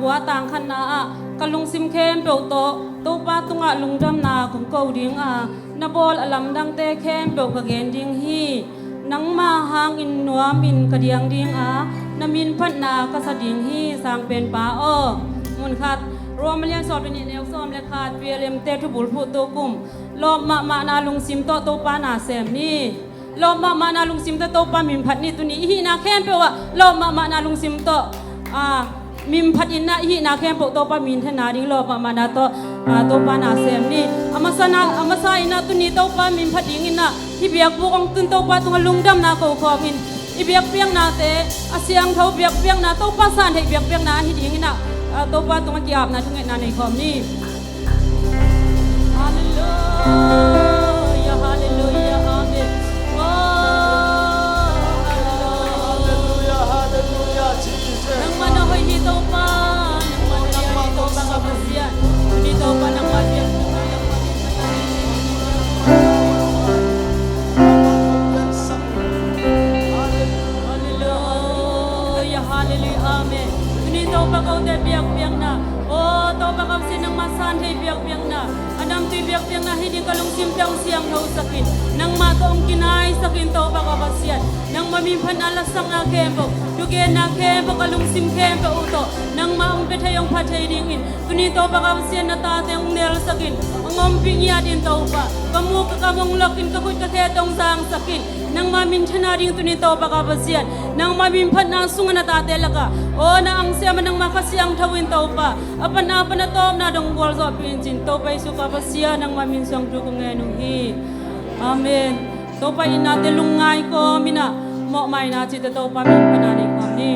gua tang khan na kalung sim khem pe to pa tunga lungdam na kum ko ding na bol alam dang te khem pe ka gen ding hi nang ma hang in nuam in ka diang ding na min phat na ka sa ding hi sang pen pa mun khatรวมเลี้ยงสอบเป็นแนวซ้อมและขาดเวียเลียมเตทุบุลผู้โตกุมลอบมานาลุงซิมโตปานาแซมนี่ลอบมานาลุงซิมโตปามิมพัดนี่ตัวนี้ฮีนาแค้มเปว่าลอบมานาลุงซิมโตมิมพัดอินนาฮีนาแค้มโตปามินทนาดิ้งลอบมานาโตปานาแซมนี่อามาซาอินาตัวนี้โตปามิมพัดดิ้งอินนาที่เบียกบุกองตุนโตปาตุงลุงดำนาโกขอมินอีเบียกเปียงนาเตอาเสียงเท้าเบียกเปียงนาโตปาสานให้เบียกเปียงนาฮีดิ้งอินนาตัวป้าตัวกี้อาบนะช่วงนั้นในคอมนี่ฮาเลลูยาฮาเลลูยาอาเมนโอ้ฮาเลลูยาฮาเลลูยาจีเซนังมันเอาให้ตัวป้านังมันเอาให้ตัวป้ากับเสียนี่ตัวป้านังมันเสียฮาเลลูยาฮาเลลูยาอาเมนtau pa kau te biak na tau pa kau sinang masan he biak na adam tu biak na hiding kalung simpang siang thau sakin nang ma tong kinai sakin tau pa ka basian nang mamimpan alasang na kembo duge na kembo kalung sim kembo uto nang maung petayong patay dingin kuni tau pa ka basian na tate ang nel sakin ngom pingya din tau pa kamu ka kamong lakin kakut ka tetong sang sakin nang mamin thana ding tuni tau pa ka basian nang mamimpan na sunga na tate laka na ang siya nang makasiyang thawin tau pa apan na tom na dong gol zo pinjin to pa isu ka pasiya nang maminsang tu ko Ngaino hi amen to pa inate lungay ko mina mo mai na chi to pa min panani ko ni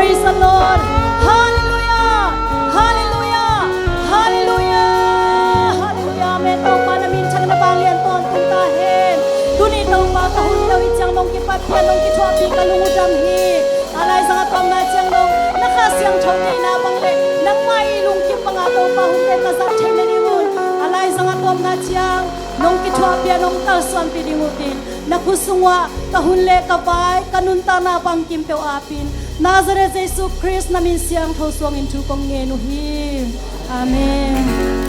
Praise the Lord. Hallelujah. Hallelujah. Hallelujah. Hallelujah. Amen. Tau pa namin chang na balian ton tuntahin. Duni tau pa kahun daw ichang nong kipatyan nong kitwapi kalungudam hi. Alay sa katong na chang nong nakasyang chawti na bangle. Nang mailong kipangatau pa hunte kasat chenenimun. Alay sa katong na chang nong kitwapi nong talsuan pidingutin. Nakusungwa kahunle kabay kanunta na pang kimpeo apin. Nazareth Jesus Christ namin siyang thoswang intu kong Ngaino hi. Amen.